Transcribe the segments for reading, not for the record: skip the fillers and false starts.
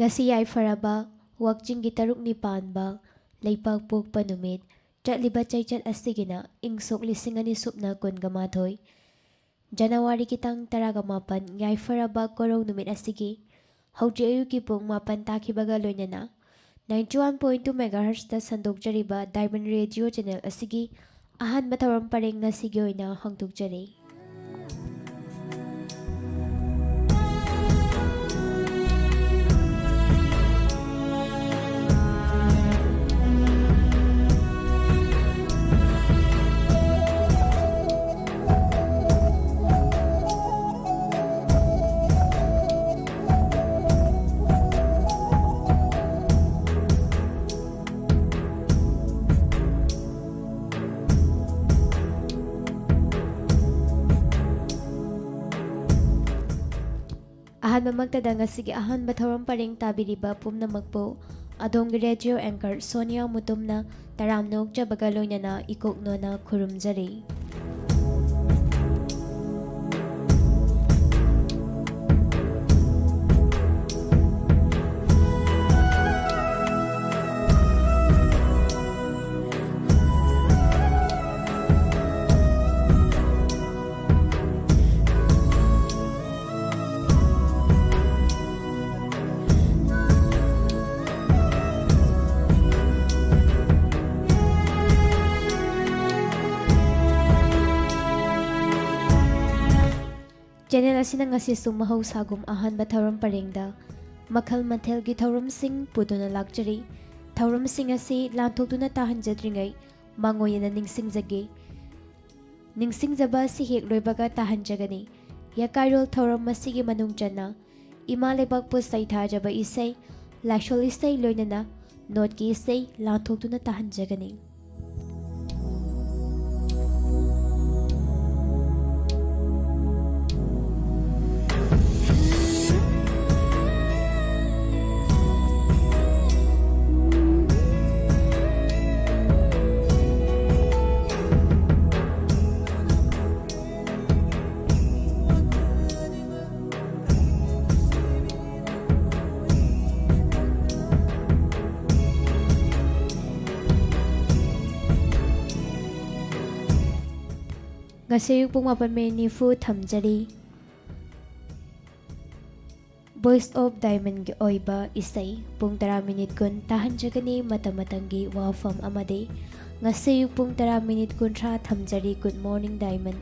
Ngasi yaifaraba wakjinggi tarukni panba leipak pokpa numit ꯆꯠꯂꯤꯕ ꯆꯩꯆꯠ ꯑꯁꯤꯒꯤꯅ ꯏꯪꯁꯣꯛ 2020 ꯖꯅꯋꯥꯔꯤ ꯇꯥꯡ 18 ꯌꯥꯏꯐꯔꯕ ꯀꯣꯔꯧ ꯅꯨꯃꯤꯠ ꯑꯁꯤꯒꯤ ꯍꯧꯖꯤꯛ ꯑꯌꯨꯛꯀꯤ ꯄꯨꯡ 9 ꯇꯥꯈꯤꯕꯒ ꯂꯣꯏꯅꯅ 91.2 ꯃꯦꯒꯥꯍꯔꯠꯖꯇ ꯁꯟꯗꯣꯛꯆꯔꯤꯕ ꯗꯥꯏꯃꯟ ꯔꯦꯗꯤꯑꯣ ꯆꯦꯅꯦꯜ ꯑꯁꯤꯒꯤ ꯑꯍꯥꯟꯕ ꯊꯧꯔꯝ ꯄꯔꯦꯡ ꯉꯁꯤꯒꯤ ꯑꯣꯏꯅ ꯍꯧꯗꯣꯛꯆꯔꯤ꯫ ꯑꯍꯥꯟꯕꯃꯛꯇꯗ ꯉꯁꯤꯒꯤ ꯑꯍꯥꯟꯕ ꯊꯧꯔꯝ ꯄꯔꯦꯡ ꯇꯥꯕꯤꯔꯤꯕ ꯄꯨꯝꯅꯃꯛꯄꯨ ꯑꯗꯣꯝꯒꯤ ꯔꯦꯗꯤꯑꯣ ꯑꯦꯡꯀꯔ ꯁꯣꯅꯤꯌꯥ ꯃꯨꯇꯨꯝꯅ ꯇꯔꯥꯝꯅ ꯑꯣꯛꯆꯕꯒ ꯂꯣꯏꯅꯅ ꯏꯀꯣꯛꯅꯣꯅ ꯈꯨꯔꯨꯝꯖꯔꯤ꯫ ꯆꯦꯅꯦꯜ ꯑꯁꯤꯅ ꯉꯁꯤꯁꯨ ꯃꯍꯧꯁꯥꯒꯨꯝ ꯑꯍꯥꯟꯕ ꯊꯧꯔꯝ ꯄꯔꯦꯡꯗ ꯃꯈꯜ ꯃꯊꯦꯜꯒꯤ ꯊꯧꯔꯝꯁꯤꯡ ꯄꯨꯗꯨꯅ ꯂꯥꯛꯆꯔꯤ꯫ ꯊꯧꯔꯝꯁꯤꯡ ꯑꯁꯤ ꯂꯥꯟꯊꯣꯛꯇꯨꯅ ꯇꯥꯍꯟꯖꯗ꯭ꯔꯤꯉꯩ ꯃꯥꯡꯑꯣꯏꯅꯅ ꯅꯤꯡꯁꯤꯡꯖꯕ ꯑꯁꯤ ꯍꯦꯛ ꯂꯣꯏꯕꯒ ꯇꯥꯍꯟꯖꯒꯅꯤ꯫ ꯌꯀꯥꯏꯔꯣꯜ ꯊꯧꯔꯝ ꯑꯁꯤꯒꯤ ꯃꯅꯨꯡ ꯆꯟꯅ ꯏꯃꯥ ꯂꯩꯕꯥꯛꯄꯨ ꯁꯩꯊꯥꯖꯕ ꯏꯁꯩ, ꯂꯥꯏꯁꯣꯜ ꯏꯁꯩ ꯂꯣꯏꯅꯅ ꯅꯣꯠꯀꯤ ꯏꯁꯩ ꯂꯥꯟꯊꯣꯛꯇꯨꯅ ꯇꯥꯍꯟꯖꯒꯅꯤ꯫ ꯉꯁꯤ ꯄꯨꯡ 8:40 ꯊꯝꯖꯔꯤ꯫ ꯚꯣꯏꯁ ꯑꯣꯐ ꯗꯥꯏꯃꯟꯒꯤ ꯑꯣꯏꯕ ꯏꯁꯩ ꯄꯨꯡ 10:10 ꯇꯥꯍꯟꯖꯒꯅꯤ ꯃꯇꯝ ꯃꯇꯝꯒꯤ ꯋꯥꯐꯝ ꯑꯃꯗꯤ ꯉꯁꯤ ꯄꯨꯡ 10:30 ꯊꯝꯖꯔꯤ ꯒꯨꯗ ꯃꯣꯔꯅꯤꯡ ꯗꯥꯏꯃꯟ꯫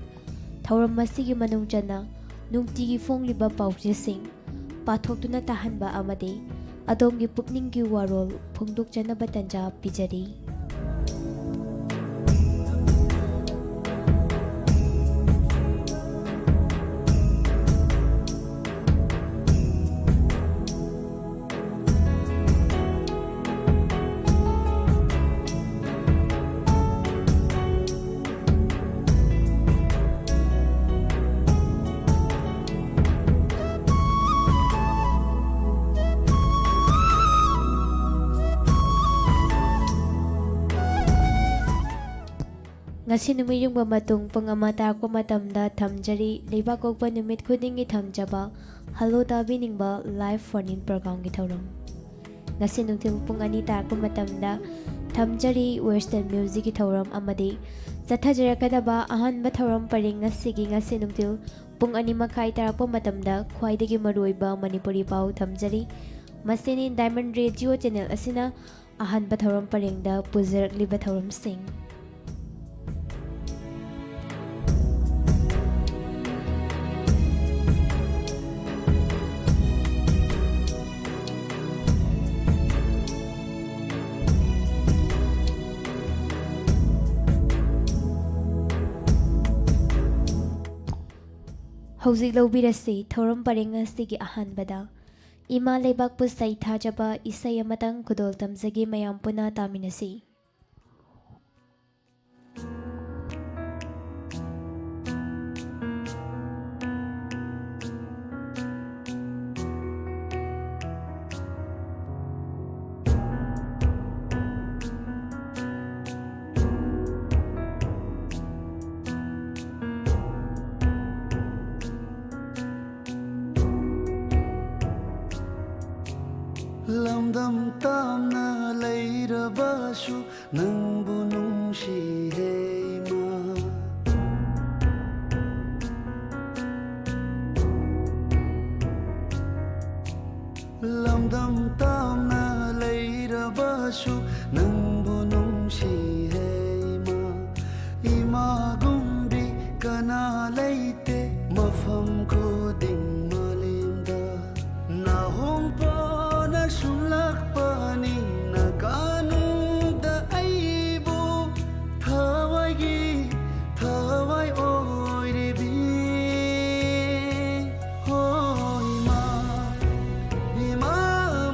ꯊꯧꯔꯝ ꯑꯁꯤꯒꯤ ꯃꯅꯨꯡ ꯆꯟꯅ ꯅꯨꯡꯇꯤꯒꯤ ꯐꯣꯡꯂꯤꯕ ꯄꯥꯎꯆꯦꯁꯤꯡ ꯄꯥꯊꯣꯛꯇꯨꯅ ꯇꯥꯍꯟꯕ ꯑꯃꯗꯤ ꯑꯗꯣꯝꯒꯤ ꯄꯨꯛꯅꯤꯡꯒꯤ ꯋꯥꯔꯣꯜ ꯐꯣꯡꯗꯣꯛꯆꯅꯕ ꯇꯥꯟꯖꯥ ꯄꯤꯖꯔꯤ꯫ ꯉꯁꯤ ꯅꯨꯃꯤꯠ ꯌꯨꯡꯕ ꯃꯇꯨꯡ ꯄꯨꯡ 1 ꯇꯥꯔꯛꯄ ꯃꯇꯝꯗ ꯊꯝꯖꯔꯤ ꯂꯩꯕꯥꯛꯄꯣꯛꯄ ꯅꯨꯃꯤꯠ ꯈꯨꯗꯤꯡꯒꯤ ꯊꯝꯖꯕ ꯍꯜꯂꯣ ꯇꯥꯕꯤꯅꯤꯡꯕ ꯂꯥꯏꯚ ꯐꯣꯟ ꯏꯟ ꯄ꯭ꯔꯣꯒ꯭ꯔꯥꯝꯒꯤ ꯊꯧꯔꯝ꯫ ꯉꯁꯤ ꯅꯨꯡꯊꯤꯜ ꯄꯨꯡ 2 ꯇꯥꯔꯛꯄ ꯃꯇꯝꯗ ꯊꯝꯖꯔꯤ ꯋꯦꯁꯇꯔꯟ ꯃ꯭ꯌꯨꯖꯤꯛꯀꯤ ꯊꯧꯔꯝ ꯑꯃꯗꯤ ꯆꯠꯊꯖꯔꯛꯀꯗꯕ ꯑꯍꯥꯟꯕ ꯊꯧꯔꯝ ꯄꯔꯦꯡ ꯉꯁꯤ ꯅꯨꯡꯊꯤꯜ ꯄꯨꯡ 2:30 ꯇꯥꯔꯛꯄ ꯃꯇꯝꯗ ꯈ꯭ꯋꯥꯏꯗꯒꯤ ꯃꯔꯨꯑꯣꯏꯕ ꯃꯅꯤꯄꯨꯔꯤ ꯄꯥꯎ ꯊꯝꯖꯔꯤ꯫ ꯃꯁꯤꯅꯤ ꯗꯥꯏꯃꯟ ꯔꯦꯗꯤꯑꯣ ꯆꯦꯅꯦꯜ ꯑꯁꯤꯅ ꯑꯍꯥꯟꯕ ꯊꯧꯔꯝ ꯄꯔꯦꯡꯗ ꯄꯨꯖꯔꯛꯂꯤꯕ ꯊꯧꯔꯝꯁꯤꯡ꯫ ꯍꯧꯖꯤꯛ ꯂꯧꯕꯤꯔꯁꯤ ꯊꯧꯔꯝ ꯄꯔꯦꯡ ꯑꯁꯤꯒꯤ ꯑꯍꯥꯟꯕꯗ ꯏꯃꯥ ꯂꯩꯕꯥꯛꯄꯨ ꯁꯩꯊꯥꯖꯕ ꯏꯁꯩ ꯑꯃꯇꯪ ꯈꯨꯗꯣꯜ ꯇꯝꯖꯒꯦ ꯃꯌꯥꯝ ꯄꯨꯟꯅ ꯇꯥꯃꯤꯟꯅꯁꯤ꯫ ꯂꯝꯗꯝ ꯇꯥꯝꯅ ꯂꯩꯔꯕꯁꯨ ꯅꯪꯕꯨ ꯅꯨꯡꯁꯤꯍꯦ ꯏꯃꯥ ꯂꯝꯗꯝ ꯇꯥꯝꯅ ꯂꯩꯔꯕꯁꯨ ꯅꯪꯕꯨ ꯅꯨꯡꯁꯤꯍꯦ ꯏꯃꯥ ꯏꯃꯥꯒꯨꯝꯕꯤ ꯀꯅꯥ ꯂꯩꯇꯦ ꯃꯐꯝ ꯈꯨꯗꯤꯡ ꯃꯥꯂꯦꯝꯗ ꯅꯥꯍꯣꯡꯄꯣꯅ ꯁꯨꯝꯂꯛꯄꯅꯤ ꯅꯥꯒꯥꯅꯨꯡꯗ ꯑꯩꯕꯨ ꯊꯋꯥꯏꯒꯤ ꯊꯋꯥꯏ ꯑꯣꯏꯔꯤꯕꯤ ꯍꯣ 이마 이마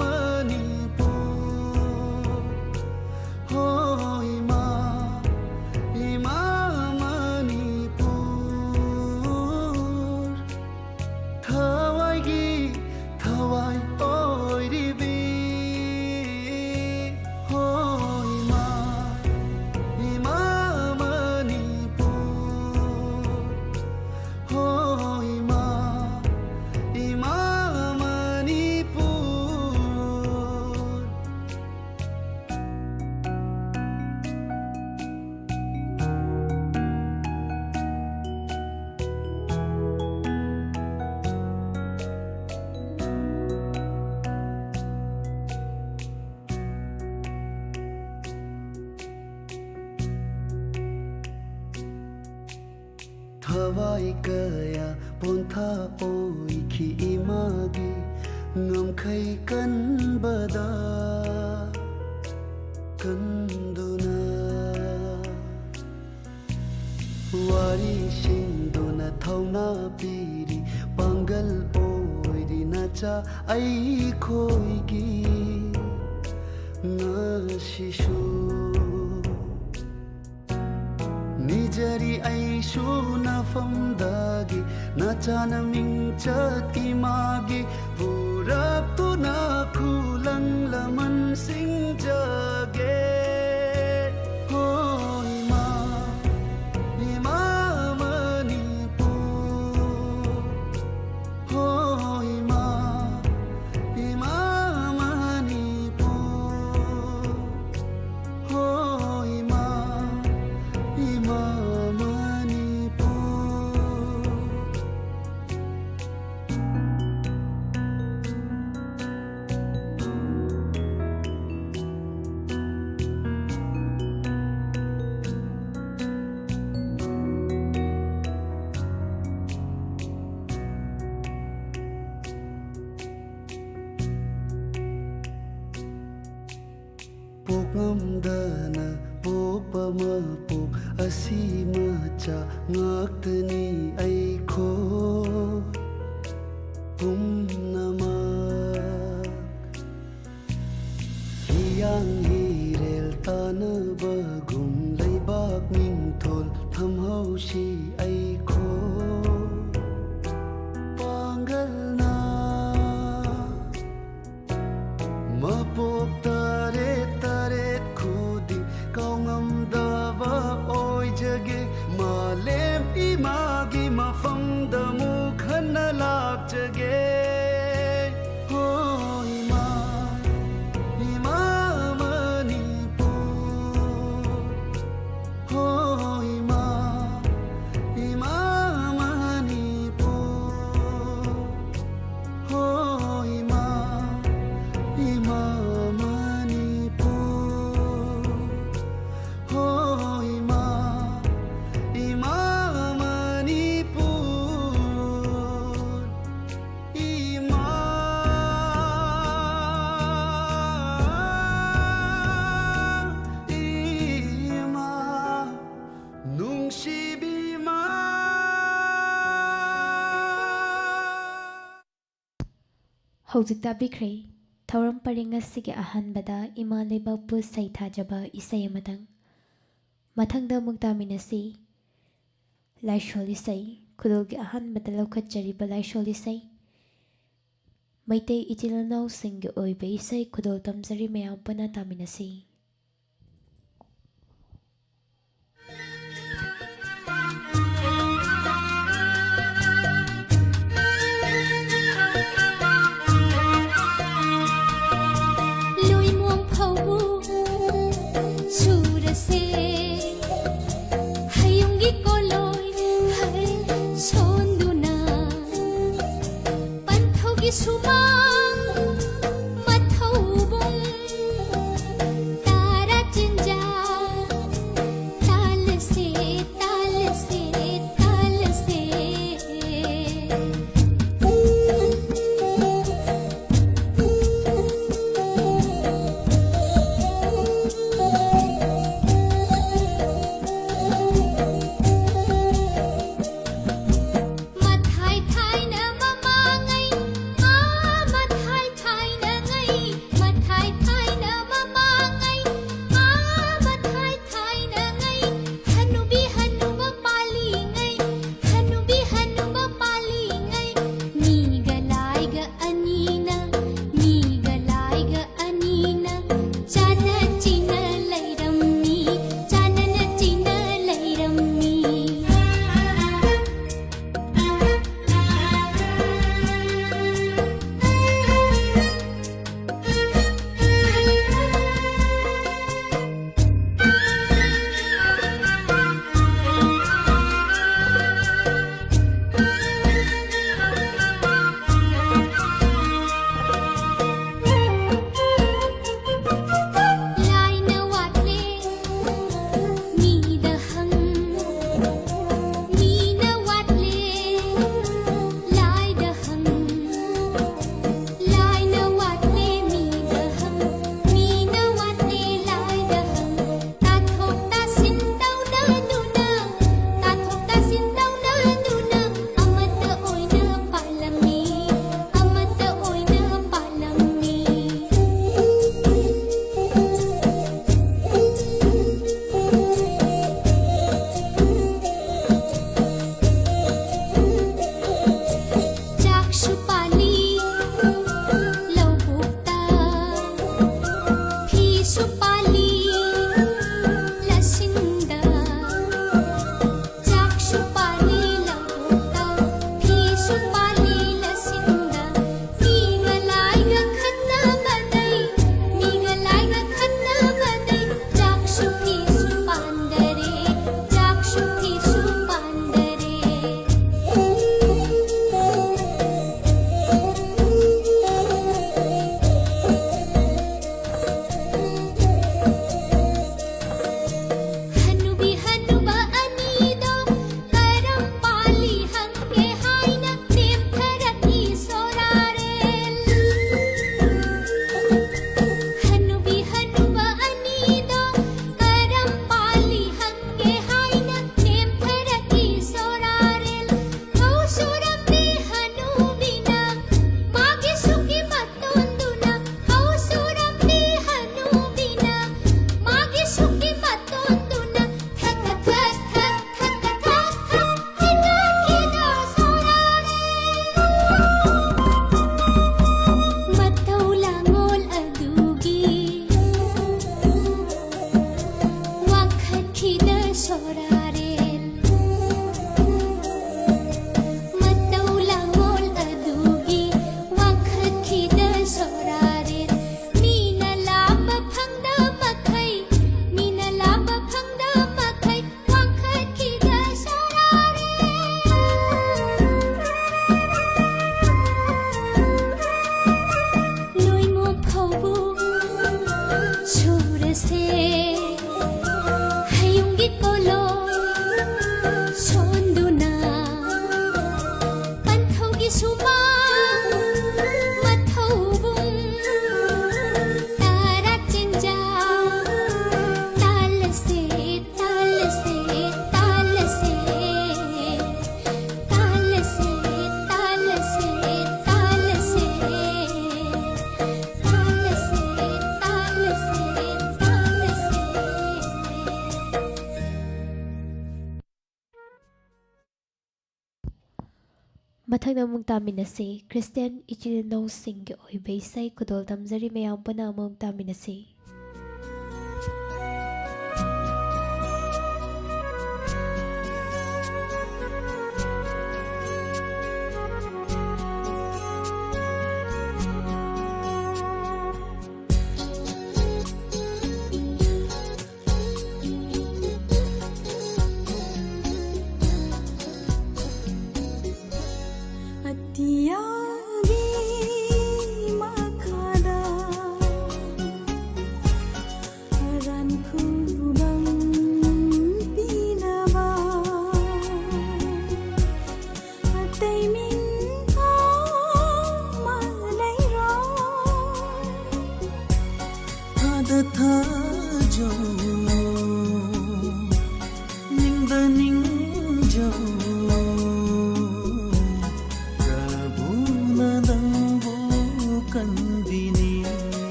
Manipur 호 이마 이마 Manipur 타와이기 타와이 오이리비 호 이마 이마 Manipur 호 이마 이마 Manipur thawai kaya pontha oikhi imagi ngamkhai kanbada kanduna wari singduna thauna piri pangal oiri nacha ai khoigi ngashishu निजरी ऐशु नफमदागी नचाना मिंगचत Imangi पूरब तु ना खुलंग लमन सिंजगे हो इमा इमा Manipur हो इमा इमा Manipur हो इमा इमा Manipur Pokngamdana popamapok asimacha ngaktani aiko pumnamak hiyang hirel tanabagum leibak ningthol thamhausi aiko pangalna mapok taret taret khudi kaungamdava oijage malem imagi mafamda mukhana lakjage ho ima ima Manipur ho ima ima Manipur ho ima इमा Manipur हो इमा इमा Manipur इमा इमा नुंगसिबिमा ꯍꯧꯖꯤꯛ ꯇꯥꯕꯤꯈ꯭ꯔꯦ ꯊꯧꯔꯝ ꯄꯔꯦꯡ ꯑꯁꯤꯒꯤ ꯑꯍꯥꯟꯕꯗ ꯏꯃꯥ ꯂꯩꯕꯥꯛꯄꯨ ꯁꯩꯊꯥꯖꯕ ꯏꯁꯩ ꯑꯃꯇꯪ ꯃꯊꯪꯗ ꯑꯃꯨꯛ ꯇꯥꯃꯤꯟꯅꯁꯤ ꯂꯥꯏꯁꯣꯜ ꯏꯁꯩ ꯈꯨꯗꯣꯜꯒꯤ ꯑꯍꯥꯟꯕꯗ ꯂꯧꯈꯠꯆꯔꯤꯕ ꯂꯥꯏꯁꯣꯜ ꯏꯁꯩ ꯃꯩꯇꯩ ꯏꯆꯤꯜ ꯏꯅꯥꯎꯁꯤꯡꯒꯤ ꯑꯣꯏꯕ ꯏꯁꯩ ꯈꯨꯗꯣꯜ ꯇꯝꯖꯔꯤ ꯃꯌꯥꯝ ꯄꯨꯟꯅ ꯇꯥꯃꯤꯟꯅꯁꯤ sumang mathaubong tara chinjaw talse talse talse mathai thai na mamangai mathai thai na ngai mathai thai na mamangai mathai thai na ngai hanubi hanuba pali ngai hanubi hanuba pali ngai mi galai ga anina chana china lairammi chana na china lairammi lai na watle mi da hang mi na watle lai da hang lai na watle mi da hang mi na watle lai da hang ta thok ta sin tau na nu na ta thok ta sin tau na nu na amata oi na palami amata oi na palami Jakshu pali laubukta Phishu pali lasinda Jakshu pali laubukta Phishu pali lasinda Migalai ga khanna madai Migalai ga khanna madai Jakshu phishu pandare Jakshu phishu pandare hanubi hanuba anido karam pali hange haina nem tharati sorarel hanubi hanuba anido karam pali hange haina nem tharati sorarel kausuram de hanubina mage suki matonduna kausuram de hanubina mage suki matonduna thak thak thak thak thak thak kida kida sorare matau langol adugi wakhat kida sorare matau langol adugi wakhat khida sorare mina laba phangda makhai mina laba phangda makhai wakhat khida sorare loi mo phaubu surse hayungi kolo sonduna panthogi sumang mathaubung tara chinjaw talse talse talse talse talse talse ꯃꯊꯪꯗ ꯑꯃꯨꯛ ꯇꯥꯃꯤꯟꯅꯁꯤ Christian ꯏꯆꯤꯜ ꯏꯅꯥꯎꯁꯤꯡꯒꯤ ꯑꯣꯏꯕ ꯏꯁꯩ ꯈꯨꯗꯣꯜ ꯇꯝꯖꯔꯤ ꯃꯌꯥꯝ ꯄꯨꯟꯅ ꯑꯃꯨꯛ ꯇꯥꯃꯤꯟꯅꯁꯤ अतियागी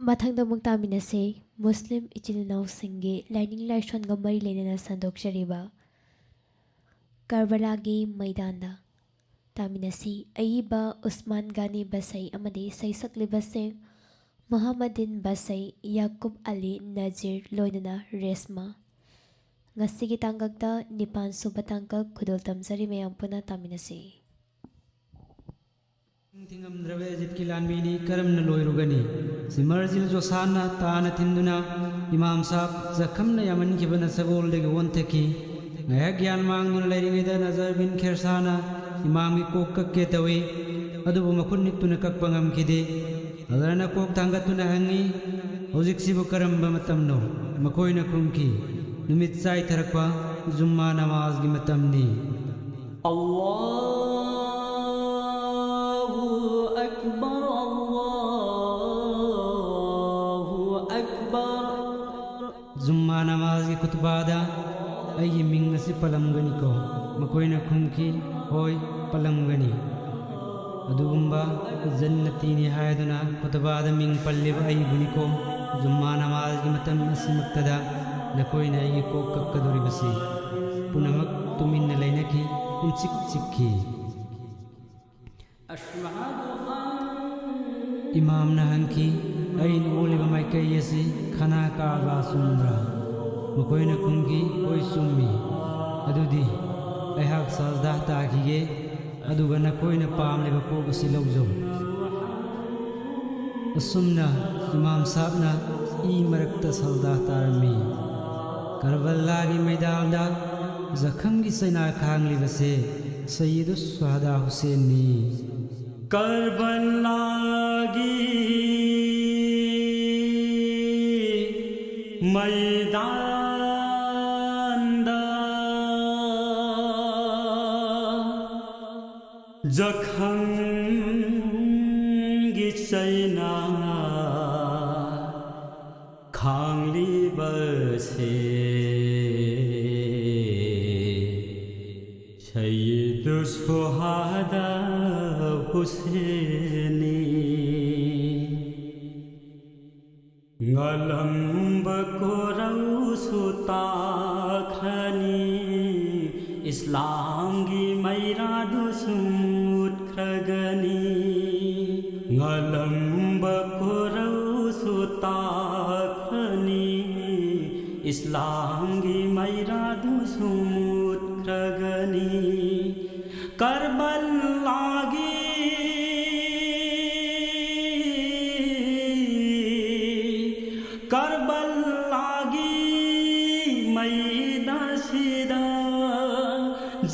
ꯃꯊꯪꯗ ꯑꯃꯨꯛ ꯇꯥꯃꯤꯟꯅꯁꯤ ꯃꯨꯁꯂꯤꯝ ꯏꯆꯤꯜ ꯏꯅꯥꯎꯁꯤꯡꯒꯤ ꯂꯥꯏꯅꯤꯡ ꯂꯥꯏꯁꯣꯟꯒ ꯃꯔꯤ ꯂꯩꯅꯅ ꯁꯟꯗꯣꯛꯆꯔꯤꯕ ꯀꯔꯕꯂꯥꯒꯤ ꯃꯩꯗꯥꯟꯗ ꯇꯥꯃꯤꯟꯅꯁꯤ ꯑꯏꯕ ꯎꯁꯃꯥꯟ ꯒꯥꯅꯤ ꯕꯁꯩ ꯑꯃꯗꯤ ꯏꯁꯩ ꯁꯛꯂꯤꯕꯁꯤꯡ ꯃꯨꯍꯝꯃꯗꯤꯟ ꯕꯁꯩ ꯌꯥꯀꯨꯞ ꯑꯂꯤ ꯅꯖꯤꯔ ꯂꯣꯏꯅꯅ ꯔꯦꯁꯃꯥ ꯉꯁꯤꯒꯤ ꯇꯥꯡꯀꯛꯇ 9 ꯁꯨꯕ ꯇꯥꯡꯀꯛ ꯈꯨꯗꯣꯜ ꯇꯝꯖꯔꯤ ꯃꯌꯥꯝ ꯄꯨꯟꯅ ꯇꯥꯃꯤꯟꯅꯁꯤ ꯊꯤꯡꯉꯝꯗ꯭ꯔꯕ ꯏꯖꯤꯠꯀꯤ ꯂꯥꯟꯃꯤꯅꯤ ꯀꯔꯝꯅ ꯂꯣꯏꯔꯨꯒꯅꯤ ꯁꯤꯃꯔꯖꯤꯜ ꯖꯣꯁꯥꯟꯅ ꯇꯥꯅ ꯊꯤꯟꯗꯨꯅ ꯏꯃꯥꯝ ꯁꯥꯕ ꯖꯈꯝꯅ ꯌꯥꯝꯃꯟꯈꯤꯕꯅ ꯁꯒꯣꯜꯗꯒꯤ ꯑꯣꯟꯊꯈꯤ ꯉꯥꯏꯍꯥꯛ ꯒ꯭ꯌꯥꯟ ꯃꯥꯡꯗꯨꯅ ꯂꯩꯔꯤꯉꯩꯗ ꯅꯖꯔ ꯕꯤꯟ ꯈꯦꯔꯁꯥꯅ ꯏꯃꯥꯝꯒꯤ ꯀꯣꯛ ꯀꯛꯀꯦ ꯇꯧꯏ ꯑꯗꯨꯕꯨ ꯃꯈꯨꯠ ꯅꯤꯛꯇꯨꯅ ꯀꯛꯄ ꯉꯝꯈꯤꯗꯦ ꯍꯖꯔꯅ ꯀꯣꯛ ꯊꯥꯡꯒꯠꯇꯨꯅ ꯍꯪꯉꯤ ꯍꯧꯖꯤꯛꯁꯤꯕꯨ ꯀꯔꯝꯕ ꯃꯇꯝꯅꯣ ꯃꯈꯣꯏꯅ ꯈꯨꯝꯈꯤ ꯅꯨꯃꯤꯠ ꯆꯥꯏꯊꯔꯛꯄ ꯖꯨꯝꯃꯥ ꯅꯃꯥꯖꯒꯤ ꯃꯇꯝꯅꯤ Allahu Akbar, Allahu Akbar. ꯖꯨꯝꯃꯥ ꯅꯃꯥꯖꯒꯤ ꯈꯨꯠꯕꯥꯗ ꯑꯩꯒꯤ ꯃꯤꯡ ꯑꯁꯤ ꯄꯜꯂꯝꯒꯅꯤꯀꯣ ꯃꯈꯣꯏꯅ ꯈꯨꯝꯈꯤ ꯍꯣꯏ ꯄꯜꯂꯝꯒꯅꯤ ꯑꯗꯨꯒꯨꯝꯕ ꯖꯟꯅꯇꯤꯅꯤ ꯍꯥꯏꯗꯨꯅ ꯈꯨꯠꯕꯥꯗ ꯃꯤꯡ ꯄꯜꯂꯤꯕ ꯑꯩꯕꯨꯅꯤꯀꯣ ꯖꯨꯝꯃꯥ ꯅꯃꯥꯖꯒꯤ ꯃꯇꯝ ꯑꯁꯤꯃꯛꯇꯗ ꯅꯈꯣꯏꯅ ꯑꯩꯒꯤ ꯀꯣꯛ ꯀꯛꯀꯗꯣꯔꯤꯕꯁꯤ ꯄꯨꯝꯅꯃꯛ ꯇꯨꯃꯤꯟꯅ ꯂꯩꯅꯈꯤ ꯄꯨꯡꯆꯤꯛ ꯆꯤꯛꯈꯤ ꯏꯃꯥꯝꯅ ꯍꯪꯈꯤ ꯑꯩꯅ ꯑꯣꯜꯂꯤꯕ ꯃꯥꯏꯀꯩ ꯑꯁꯤ ꯈꯅꯥ ꯀꯥꯕ ꯆꯨꯝꯕ꯭ꯔꯥ ꯃꯈꯣꯏꯅ ꯈꯨꯝꯈꯤ ꯍꯣꯏ ꯆꯨꯝꯃꯤ ꯑꯗꯨꯗꯤ ꯑꯩꯍꯥꯛ ꯁꯖꯗꯥ ꯇꯥꯈꯤꯒꯦ ꯑꯗꯨꯒ ꯅꯈꯣꯏꯅ ꯄꯥꯝꯂꯤꯕ ꯀꯣꯛ ꯑꯁꯤ ꯂꯧꯖꯧ ꯑꯁꯨꯝꯅ ꯏꯃꯥꯝ ꯁꯥꯕꯅ ꯏ ꯃꯔꯛꯇ ꯁꯖꯗꯥ ꯇꯥꯔꯝꯃꯤ ꯀꯔꯕꯂꯥꯒꯤ ꯃꯩꯗꯥꯜꯗ ꯖꯈꯝꯒꯤ ꯆꯩꯅꯥ ꯈꯥꯡꯂꯤꯕꯁꯦ ꯁꯌꯤꯗꯨ ꯁꯨꯍꯗꯥ ꯍꯨꯁꯦꯟꯅꯤ Karbalaagi maidanda Jakhangi chaina khanglibase Sayyid Shuhada Husaini Ngalamba korau sutakhani Islam gi mairadu sumut kragani Ngalamba korau sutakhani Islam gi mairadu sumut kragani Karbalaagi maidasida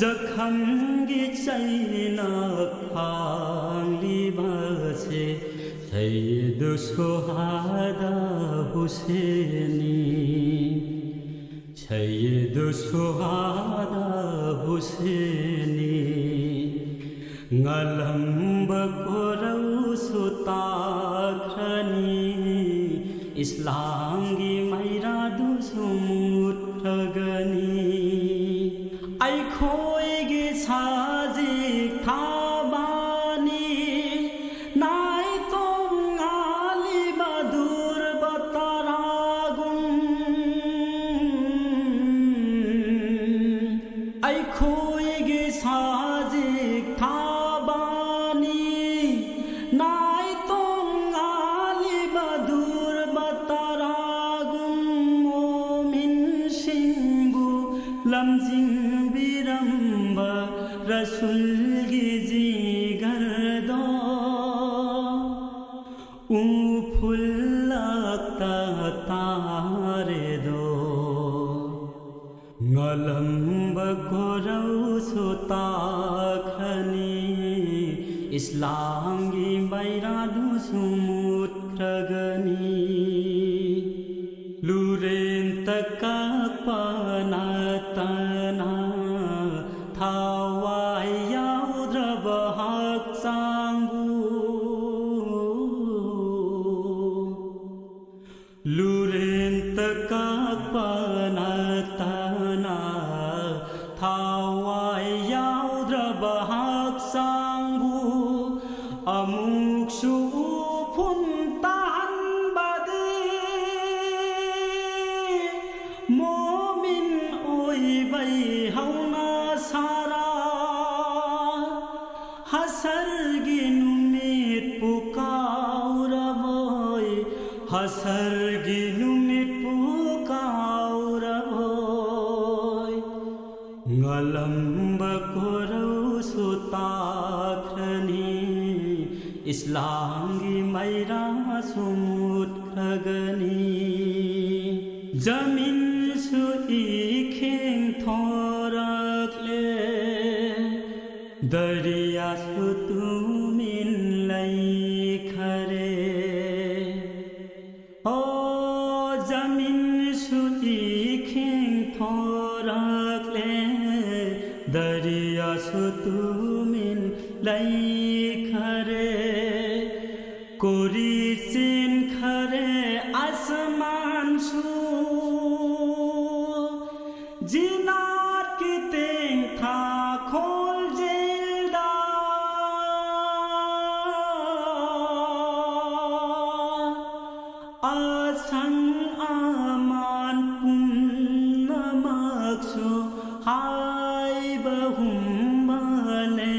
Jakhangi chaina khanglibase Sayyid Shuhada Husaini Sayyid Shuhada Husaini Ngalamba korau sutakhani Islam gi mairadu sumut kragani Ai khoi gi sajik thabani Nai tong ali badur bataragun Ai khoi gi sajik thabani Nai tong ali badur bataragun Momin singbu lamjing biramba Rasul gi jigardo Uphullakta tare do Ngalamba korau sutakhani Islam gi mairadu sumut kragani Luren takakpana tana Thawai yaudraba hak sanggu Luren takakpana tana Thawai yaudraba hak sanggu Amuk supun tahan bade Momin oi bai hauna sara Hasar gi numit pukauraboy Hasar gi numit pukauraboy Ngalamba korau sutakhani इस्लांगी Maira Sumud खगनी जमीन सुई खें थोरकले दरिया सुतुमिन लई खरे ओ जमीन सुई खें थोरकले दरिया सुतुमिन लई खरे कोरी सिन खरे आसमान सु जिनात की तें था खोल जेलदा असंग आमान पुन्नमक्सु हाय बहुम बने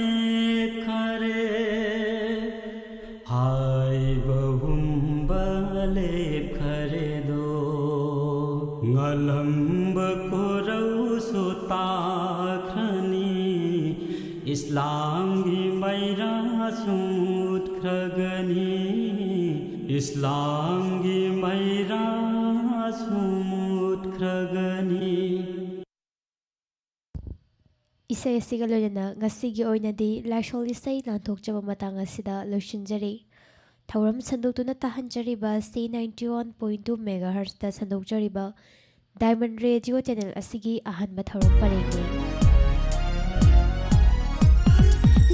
खरे हाय बहुम बले खरे दो ngलम्ब कोरौ सुताखनी इस्लांगी मैरा सुमुद खगनी इस्लांगी मैरा Sumud खगनी Isay asiga loina ngasigi oinadi laishol isay lanthokjaba matang asida loishinjari thauram sandokuna tahanjariba C91.2 MHz da sandokjariba Diamond Radio channel asigi ahanba thauram parenge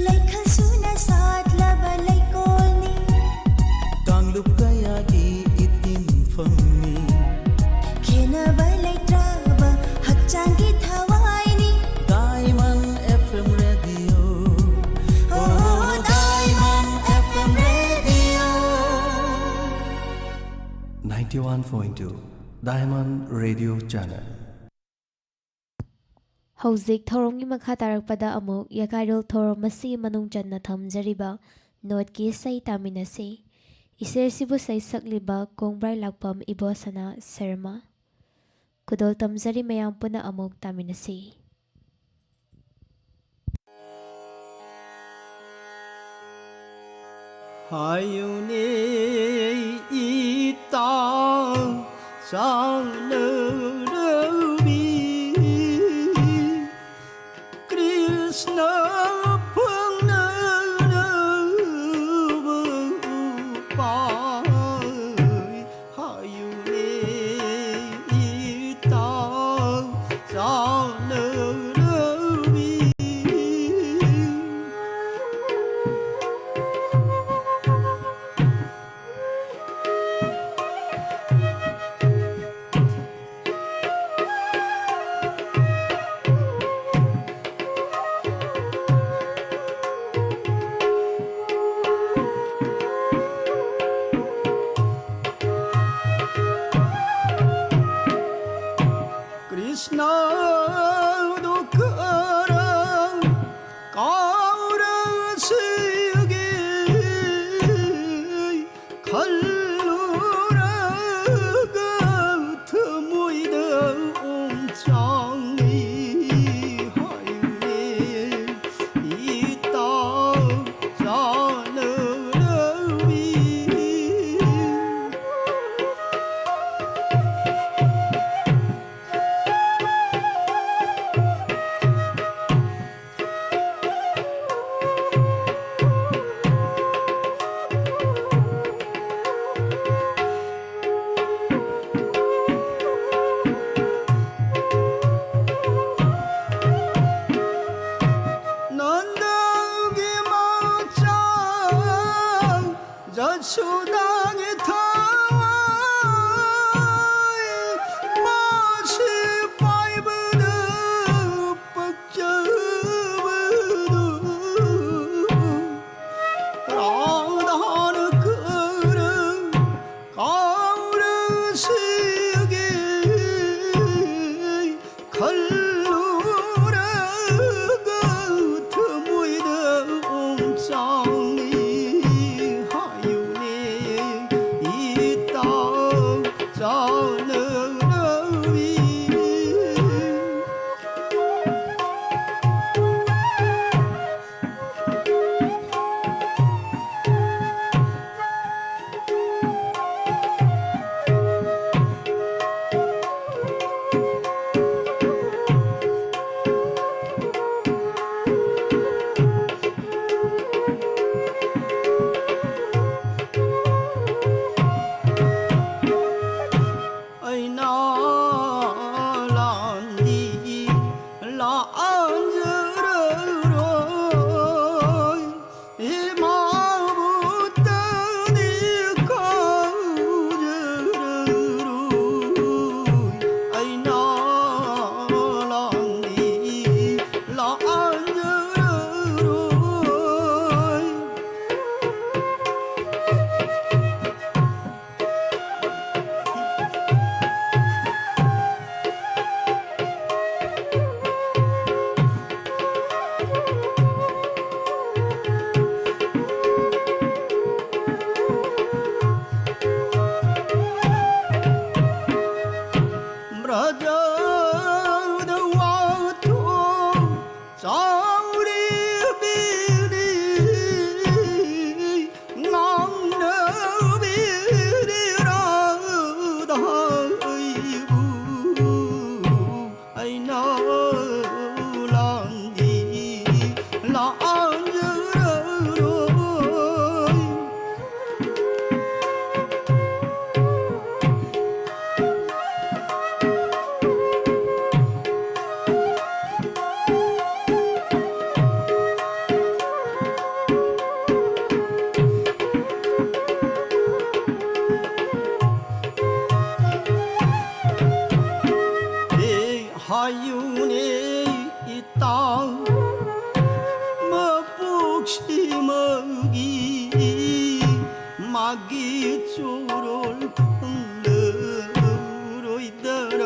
Laikhasuna saat laba laikolni Tanglup kayagi itin fangni Khenaba laitraba hakchangi thawaini Diamond FM Radio Oh Diamond FM Radio 91.2 Diamond Radio Channel Hauzik thauramgi makha tarakpada amuk yakairol thauram masi manung channa thamjariba note ki sai taminasi Isay sibu say sakliba kongbray lakpam ibosana Sharma Kudol tamjari mayam puna amuk taminasi Hayune ita sanarabi Krishna pangnarupai Hayune ita sanarabi Krishna dukharam kaurasige khalluraga thmuida omchangi hayune ita sanarabi राजा वातो चावरी बीरी नांग बीरी राधाईबू ऐना लांदी लांजरोई 하윤에 있다 먹복시먹이 마기 쪼를 풍르로 있더라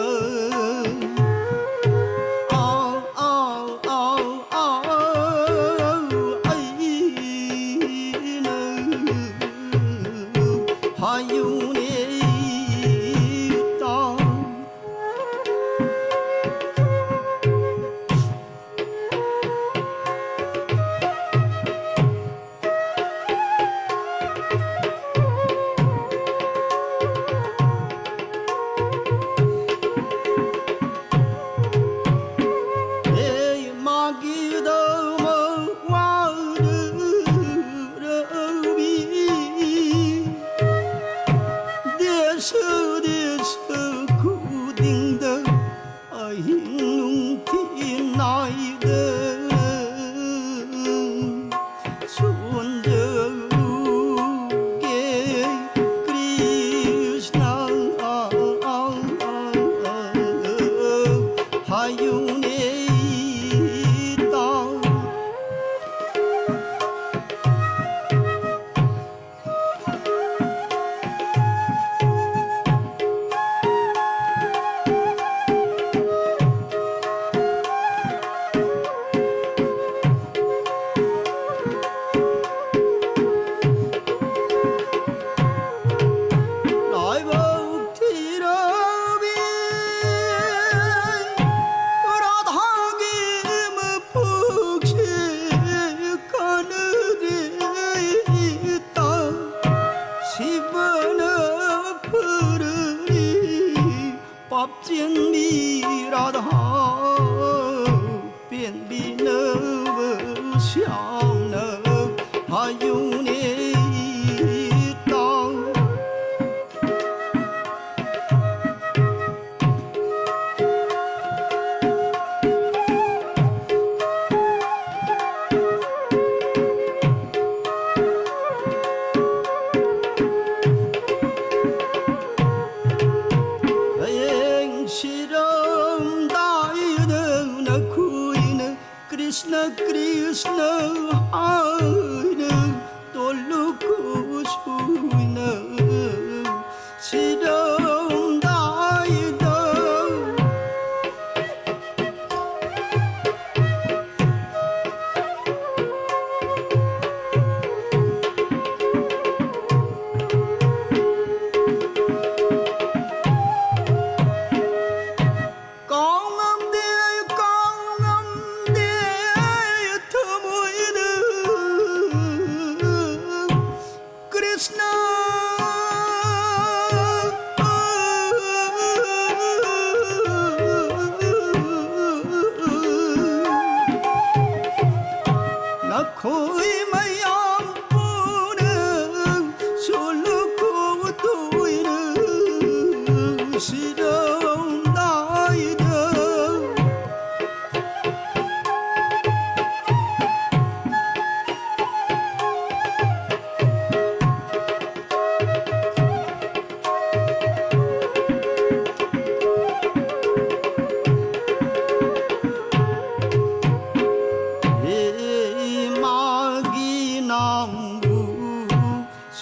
아이는 하윤에 있다 Krishna Krishna Hare Toluku Shuina Siddham Daida Khối mây ôm phụ nữ solo cô tôi nữ si đông đại đời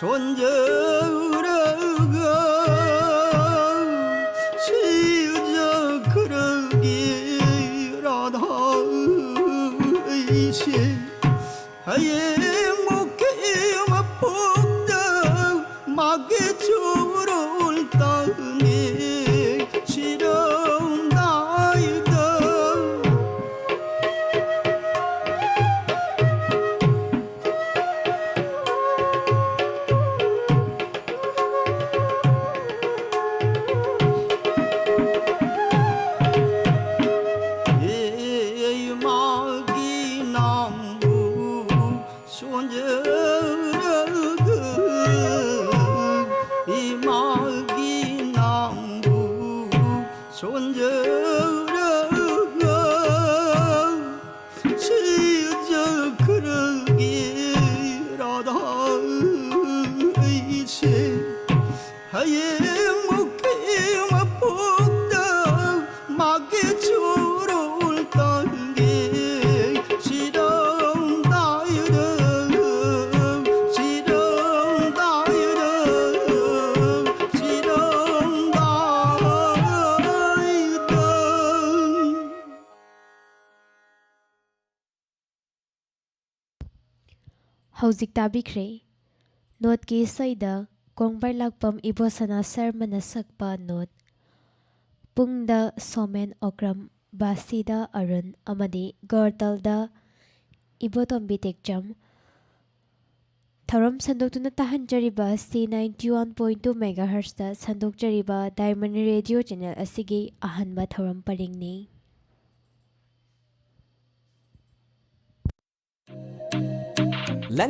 손절어가 시저 그러기라다 의시 하예 목에만 폭다 막에 졸을 땅에 시러 원저라가 시저크르기라다 이제 하예 목에만 폭다 막게 주로 올단게 시렁 다이름 시렁 다이름 시렁 다이름 ꯍꯧꯖꯤꯛ ꯇꯥꯕꯤꯈ꯭ꯔꯦ ꯅꯣꯠꯀꯤ ꯏꯁꯩꯗ ꯀꯣꯡꯕꯥꯏ ꯂꯥꯛꯄꯝ ꯏꯕꯣꯁꯅꯥ ꯁꯔꯃꯅ ꯁꯛꯄ not ꯄꯨꯡꯗ showman Okram ꯕꯥꯁꯤꯗ Arun ꯑꯃꯗꯤ ꯒꯣꯔꯇꯜꯗ ꯏꯕꯣꯇꯣꯝꯕꯤ ꯇꯦꯛꯆꯝ ꯊꯧꯔꯝ ꯁꯟꯗꯣꯛꯇꯨꯅ ꯇꯥꯍꯟꯖꯔꯤꯕ ꯑꯁꯤ 91.2 ꯃꯦꯒꯥꯍꯔꯁꯇ ꯁꯟꯗꯣꯛꯆꯔꯤꯕ diamond radio channel ꯑꯁꯤꯒꯤ ꯑꯍꯥꯟꯕ ꯊꯧꯔꯝ ꯄꯔꯤꯡꯅꯤ